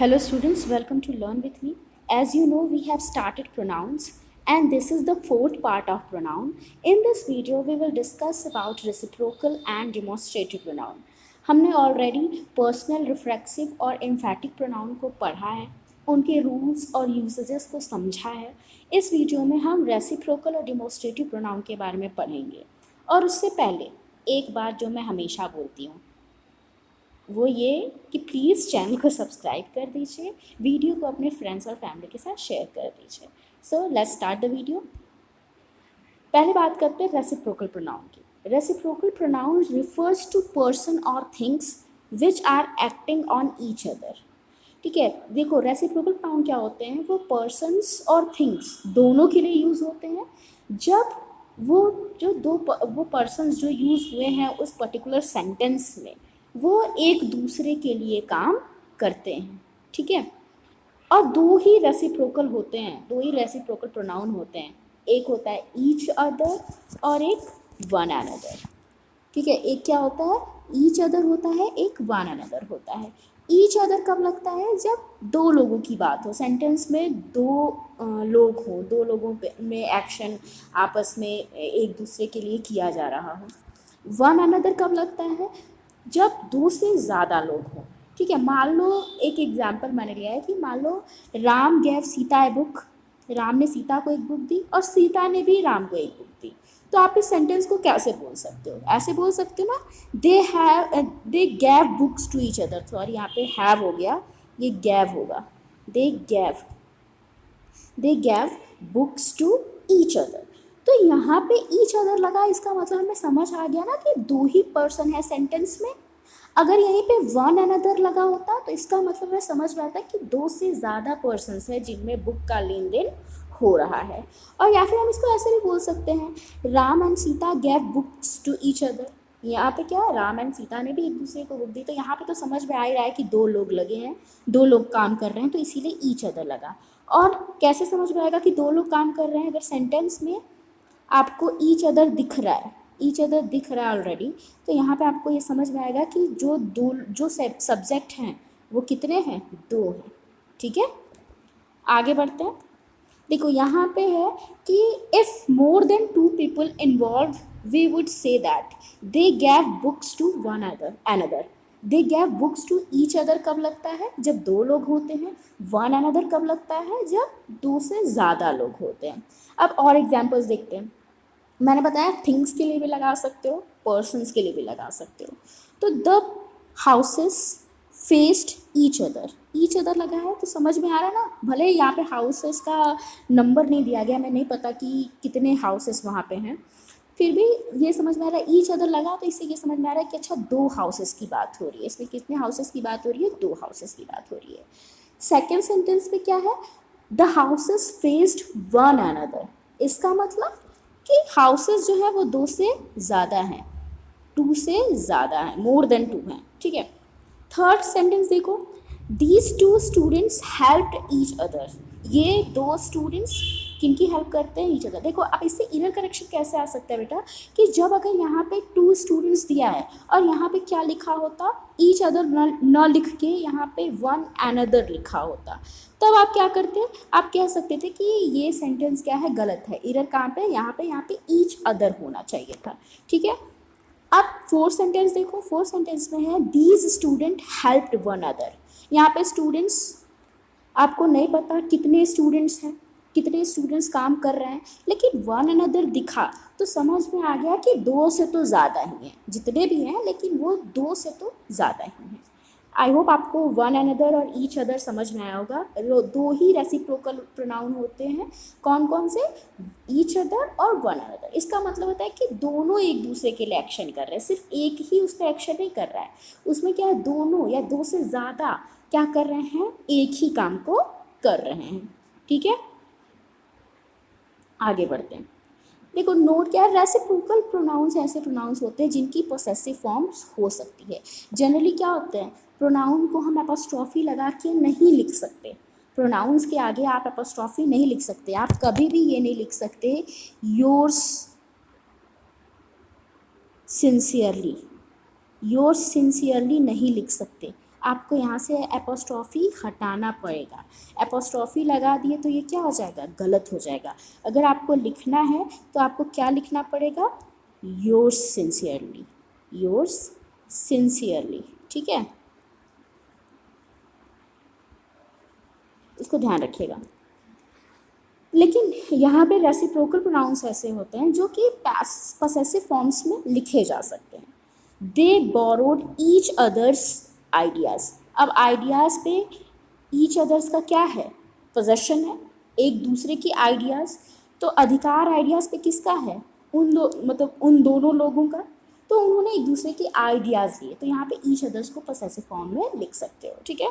Hello students, welcome to Learn with me. As you know, we have started pronouns and this is the fourth part of pronoun. In this video, we will discuss about reciprocal and demonstrative pronoun. हमने already personal, reflexive और एम्फैटिक pronoun को पढ़ा है, उनके rules और usages को समझा है। इस वीडियो में हम रेसिप्रोकल और डिमोस्ट्रेटिव प्रोनाउन के बारे में पढ़ेंगे। और उससे पहले एक बात जो मैं हमेशा बोलती हूँ वो ये कि प्लीज़ चैनल को सब्सक्राइब कर दीजिए, वीडियो को अपने फ्रेंड्स और फैमिली के साथ शेयर कर दीजिए। So let's start the video. पहले बात करते हैं रेसिप्रोकल प्रोनाउन की। Reciprocal pronoun refers to person और things which are acting on each other. ठीक है, देखो रेसिप्रोकल प्रोनाउन क्या होते हैं, वो पर्सन्स और थिंग्स दोनों के लिए यूज़ होते हैं। जब वो पर्सन्स जो यूज़ हुए हैं उस पर्टिकुलर सेंटेंस में वो एक दूसरे के लिए काम करते हैं। ठीक है, और दो ही रेसिप्रोकल होते हैं, दो ही रेसिप्रोकल प्रोनाउन होते हैं। एक होता है ईच अदर और एक वन अनदर। ठीक है, एक क्या होता है, ईच अदर होता है, एक वन अनदर होता है। ईच अदर कब लगता है, जब दो लोगों की बात हो, सेंटेंस में दो लोग हो, दो लोगों में एक्शन आपस में एक दूसरे के लिए किया जा रहा हो। वन अनदर कब लगता है, जब दो से ज़्यादा लोग हों। ठीक है, मान लो एक एग्जाम्पल मैंने लिया है कि मान लो Ram gave Sita a book, Ram ने सीता को एक बुक दी और सीता ने भी राम को एक बुक दी। तो आप इस सेंटेंस को कैसे बोल सकते हो, ऐसे बोल सकते हो ना, they gave books to each other. Sorry, यहाँ पे हैव हो गया, ये गैव होगा। They gave books to each other. तो यहाँ पे ईच अदर लगा, इसका मतलब हमें समझ आ गया ना कि दो ही पर्सन है सेंटेंस में। अगर यहीं पे वन अनदर लगा होता तो इसका मतलब हमें समझ में आता कि दो से ज़्यादा पर्सन्स है जिनमें बुक का लेन देन हो रहा है। और या फिर हम इसको ऐसे भी बोल सकते हैं, Ram and Sita gave books to each other. यहाँ पे क्या है, राम एंड सीता ने भी एक दूसरे को बुक दी। तो यहाँ पे तो समझ में आ ही रहा है कि दो लोग लगे हैं, दो लोग काम कर रहे हैं, तो इसीलिए ईच अदर लगा। और कैसे समझ में आएगा कि दो लोग काम कर रहे हैं, अगर सेंटेंस में आपको ईच अदर दिख रहा है, ईच अदर दिख रहा है ऑलरेडी, तो यहाँ पे आपको ये समझ में आएगा कि जो सब्जेक्ट हैं वो कितने हैं, दो हैं। ठीक है, आगे बढ़ते हैं। देखो यहाँ पे है कि if more than two people involve we would say that they gave books to one another. They gave books to each other कब लगता है, जब दो लोग होते हैं। वन अनदर कब लगता है, जब दो से ज़्यादा लोग होते हैं। अब और एग्जाम्पल्स देखते हैं। मैंने बताया थिंग्स के लिए भी लगा सकते हो, पर्सन्स के लिए भी लगा सकते हो। तो the houses faced each other लगा है तो समझ में आ रहा है ना। भले यहाँ पे हाउसेस का नंबर नहीं दिया गया, मैं नहीं पता कि कितने हाउसेस वहाँ पे हैं, फिर भी ये समझ में आ रहा है ईच अदर लगा, तो इससे ये समझ में आ रहा है कि अच्छा दो हाउसेस की बात हो रही है। इसमें कितने हाउसेस की बात हो रही है, दो हाउसेस की बात हो रही है। सेकेंड सेंटेंस में क्या है, the houses faced one another. इसका मतलब कि हाउसेस जो है वो दो से ज़्यादा हैं, टू से ज़्यादा हैं, मोर देन टू हैं। ठीक है, थर्ड सेंटेंस देखो, these two students helped each other. ये दो स्टूडेंट्स किनकी हेल्प करते हैं, ईच अदर। देखो अब इससे इनर करेक्शन कैसे आ सकता है बेटा, कि जब अगर यहाँ पे टू स्टूडेंट्स दिया है और यहाँ पे क्या लिखा होता, ईच अदर न लिख के यहाँ पे वन अनदर लिखा होता, तब आप क्या करते, आप कह सकते थे कि ये सेंटेंस क्या है, गलत है। इरर कहाँ पे, यहाँ पे ईच अदर होना चाहिए था। ठीक है, अब फोर्थ सेंटेंस देखो, फोर्थ सेंटेंस में है these student helped one other. यहाँ पे स्टूडेंट्स आपको नहीं पता कितने स्टूडेंट्स हैं, कितने स्टूडेंट्स काम कर रहे हैं, लेकिन वन अनदर दिखा तो समझ में आ गया कि दो से तो ज़्यादा ही हैं, जितने भी हैं लेकिन वो दो से तो ज़्यादा ही हैं। आई होप आपको वन अनदर और ईच अदर समझ में आया होगा। दो ही रेसिप्रोकल प्रोनाउन होते हैं, कौन कौन से, ईच अदर और वन अनदर। इसका मतलब होता है कि दोनों एक दूसरे के लिए एक्शन कर रहे हैं, सिर्फ एक ही उस पर एक्शन नहीं कर रहा है, उसमें क्या है, दोनों या दो से ज़्यादा क्या कर रहे हैं, एक ही काम को कर रहे हैं। ठीक है, आगे बढ़ते हैं। देखो नोट क्या है, रेसिप्रोकल प्रोनाउंस ऐसे प्रोनाउंस होते हैं जिनकी पोसेसिव फॉर्म्स हो सकती है। जनरली क्या होते हैं, प्रोनाउन को हम एपोस्ट्रॉफी लगा के नहीं लिख सकते, प्रोनाउंस के आगे आप एपोस्ट्रॉफी नहीं लिख सकते। आप कभी भी ये नहीं लिख सकते योर्स सिंसियरली, योर्स सिंसियरली नहीं लिख सकते। आपको यहाँ से एपोस्ट्रॉफी हटाना पड़ेगा। एपोस्ट्रॉफी लगा दिए तो ये क्या हो जाएगा, गलत हो जाएगा। अगर आपको लिखना है तो आपको क्या लिखना पड़ेगा, योर्स सिंसियरली, योर्स सिंसियरली, ठीक है, इसको ध्यान रखिएगा। लेकिन यहाँ पे रेसिप्रोकल प्रोनाउंस ऐसे होते हैं जो कि पसेसिव फॉर्म्स में लिखे जा सकते हैं। दे बोरोड ईच अदर्स आइडियाज़। अब आइडियाज़ पे ईच अदर्स का क्या है, पोजेशन है, एक दूसरे की आइडियाज़, तो अधिकार आइडियाज़ पे किसका है, मतलब उन दोनों लोगों का, तो उन्होंने एक दूसरे की आइडियाज़ लिए, तो यहाँ पे ईच अदर्स को पसेसिव फॉर्म में लिख सकते हो, ठीक है।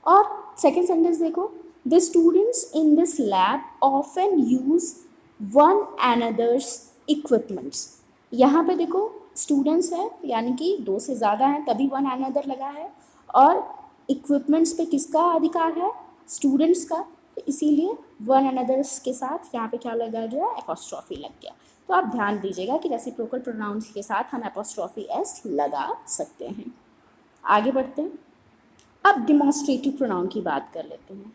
और सेकेंड सेंटेंस देखो, the students in this lab often use one another's equipments. यहाँ पे देखो स्टूडेंट्स है यानी कि दो से ज़्यादा हैं तभी वन अनदर लगा है, और इक्विपमेंट्स पे किसका अधिकार है, स्टूडेंट्स का, तो इसीलिए वन अनदर्स के साथ यहाँ पे क्या लगा गया, एपोस्ट्रॉफी लग गया। तो आप ध्यान दीजिएगा कि रेसिप्रोकल प्रोनाउंस के साथ हम एपोस्ट्रॉफी एस लगा सकते हैं। आगे बढ़ते हैं। अब डिमॉन्स्ट्रेटिव प्रोनाउन की बात कर लेते हैं।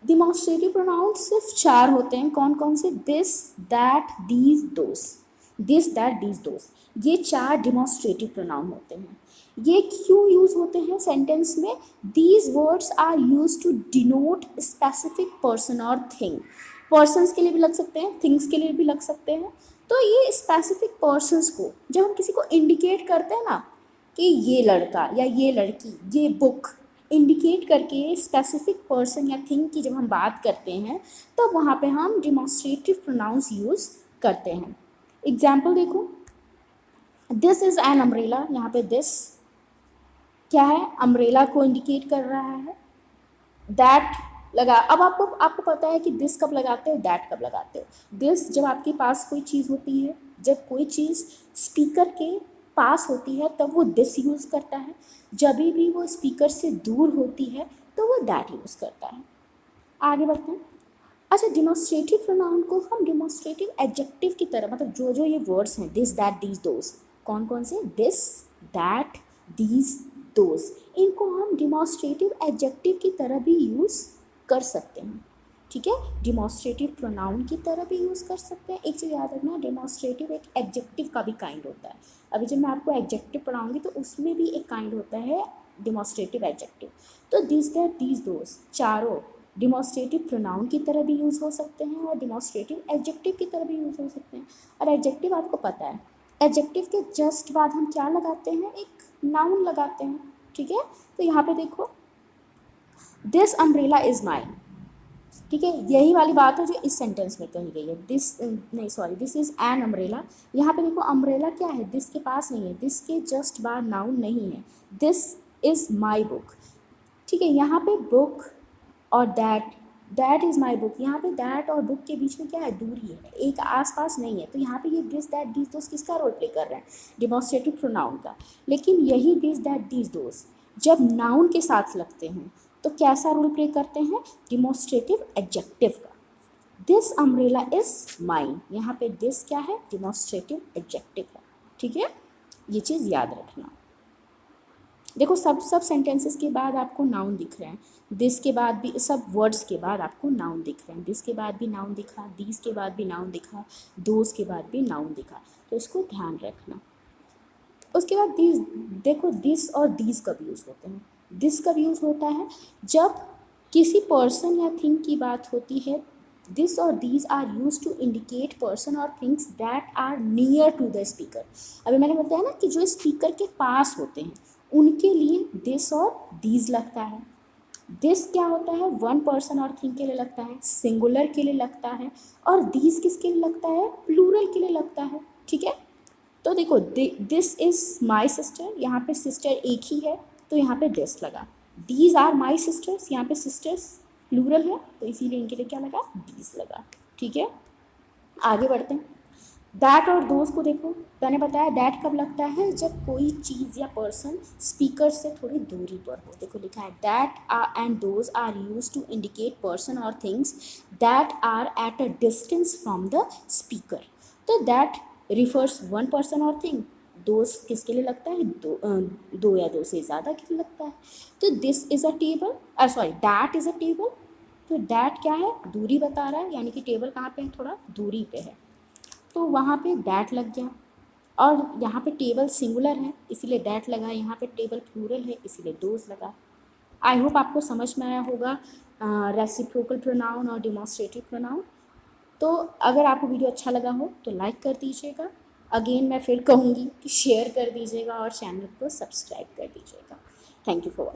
डिमॉन्स्ट्रेटिव प्रोनाउन सिर्फ 4 होते हैं, कौन कौन से, this, that, these, those, this, that, these, those, ये 4 डिमॉन्स्ट्रेटिव प्रोनाउन होते हैं। ये क्यों यूज होते हैं सेंटेंस में, these words are use to denote specific person और थिंग। पर्सन्स के लिए भी लग सकते हैं, थिंग्स के लिए भी लग सकते हैं। तो ये स्पेसिफिक पर्सन्स को जब हम किसी को इंडिकेट करते हैं ना कि ये लड़का या ये लड़की, ये बुक, इंडिकेट करके स्पेसिफिक पर्सन या थिंग की जब हम बात करते हैं तो वहाँ पे हम डिमॉन्स्ट्रेटिव प्रोनाउंस यूज़ करते हैं। एग्जाम्पल देखो, दिस इज़ एन अम्ब्रेला, यहाँ पे दिस क्या है, अम्ब्रेला को इंडिकेट कर रहा है। दैट लगा, अब आपको पता है कि दिस कब लगाते हो, दैट कब लगाते हो। दिस जब आपके पास कोई चीज़ होती है, जब कोई चीज़ स्पीकर के पास होती है तब वो दिस यूज़ करता है, जब भी वो स्पीकर से दूर होती है तो वो दैट यूज़ करता है। आगे बढ़ते हैं। अच्छा, डिमॉन्स्ट्रेटिव प्रोनाउन को हम डिमॉन्स्ट्रेटिव एडजेक्टिव की तरह, मतलब जो ये वर्ड्स हैं दिस, दैट, दीज, दोस, कौन कौन से, दिस, दैट, दीज, दोस, इनको हम डिमॉन्स्ट्रेटिव एडजेक्टिव की तरह भी यूज़ कर सकते हैं, ठीक है। डिमॉन्स्ट्रेटिव प्रोनाउन की तरह भी यूज़ कर सकते हैं। एक चीज़ याद रखना, डिमॉन्स्ट्रेटिव एक एडजेक्टिव का भी काइंड होता है। अभी जब मैं आपको एडजेक्टिव पढ़ाऊंगी तो उसमें भी एक काइंड होता है डिमॉन्स्ट्रेटिव एडजेक्टिव। तो दिस, दैट, दीज, दोस चारों डिमॉन्स्ट्रेटिव प्रोनाउन की तरह भी यूज़ हो सकते हैं और डिमॉन्स्ट्रेटिव एडजेक्टिव की तरह भी यूज़ हो सकते हैं। और एडजेक्टिव आपको पता है, एडजेक्टिव के जस्ट बाद हम क्या लगाते हैं, एक नाउन लगाते हैं, ठीक है। तो यहाँ पे देखो, दिस अम्ब्रेला इज़ माइन, ठीक है, यही वाली बात है जो इस सेंटेंस में कही गई है। दिस नहीं sorry, this is an umbrella. यहाँ पे देखो अम्ब्रेला क्या है, दिस के पास नहीं है, दिस के जस्ट बाद नाउन नहीं है, दिस इज़ माई बुक, ठीक है। यहाँ पे बुक और दैट इज़ माई बुक, यहाँ पे दैट और बुक के बीच में क्या है, दूरी है, एक आसपास नहीं है। तो यहाँ पे ये दिस, दैट, दीज, दोस किसका रोल प्ले कर रहे हैं, डिमॉन्स्ट्रेटिव प्रोनाउन का। लेकिन यही दिस, दैट, दीज, दोस जब नाउन के साथ लगते हैं तो कैसा रोल प्ले करते हैं, डिमॉन्स्ट्रेटिव एडजेक्टिव का। दिस अम्ब्रेला इज़ माइन, यहाँ पे दिस क्या है, डिमॉन्स्ट्रेटिव एडजेक्टिव है, ठीक है। ये चीज़ याद रखना। देखो सब सेंटेंसेस के बाद आपको नाउन दिख रहे हैं, दिस के बाद भी, सब वर्ड्स के बाद आपको नाउन दिख रहे हैं, दिस के बाद भी नाउन दिखा, दीज के बाद भी नाउन दिखा, दोस के बाद भी नाउन दिखा, तो इसको ध्यान रखना। उसके बाद दीज, देखो दिस और दीज कब यूज़ होते हैं, दिस कब यूज़ होता है, जब किसी पर्सन या थिंग की बात होती है। दिस और these are use to indicate person और things that are near to the speaker. अभी मैंने बताया ना कि जो स्पीकर के पास होते हैं उनके लिए दिस और दीज लगता है। दिस क्या होता है, वन पर्सन और थिंग के लिए लगता है, सिंगुलर के लिए लगता है, और दीज किसके लिए लगता है, प्लूरल के लिए लगता है, ठीक है। तो देखो दिस इज़ माई सिस्टर, यहाँ पे सिस्टर एक ही है तो यहाँ पे दिस लगा। दीज आर माई सिस्टर्स, यहाँ पे सिस्टर्स प्लूरल है तो इसीलिए इनके लिए क्या लगा, दीज लगा, ठीक है। आगे बढ़ते हैं। दैट और दोज को देखो, मैंने बताया दैट कब लगता है, जब कोई चीज़ या पर्सन स्पीकर से थोड़ी दूरी पर हो। देखो लिखा है that and those are use to indicate person और things that are at a distance from the speaker. तो that refers one person or thing, those किसके लिए लगता है, दो या दो से ज़्यादा के लिए लगता है। तो this is a table, sorry that is a table. तो दैट क्या है, दूरी बता रहा है, यानी कि टेबल कहाँ पे है, थोड़ा दूरी पे है, तो वहाँ पे दैट लग गया। और यहाँ पे टेबल सिंगुलर है इसीलिए दैट लगा, यहाँ पे टेबल प्लूरल है इसीलिए दोज लगा। आई होप आपको समझ में आया होगा रेसिप्रोकल प्रोनाउन और डिमॉन्स्ट्रेटिव प्रोनाउन। तो अगर आपको वीडियो अच्छा लगा हो तो लाइक कर दीजिएगा। अगेन मैं फिर कहूँगी कि शेयर कर दीजिएगा और चैनल को सब्सक्राइब कर दीजिएगा। Thank you for watching.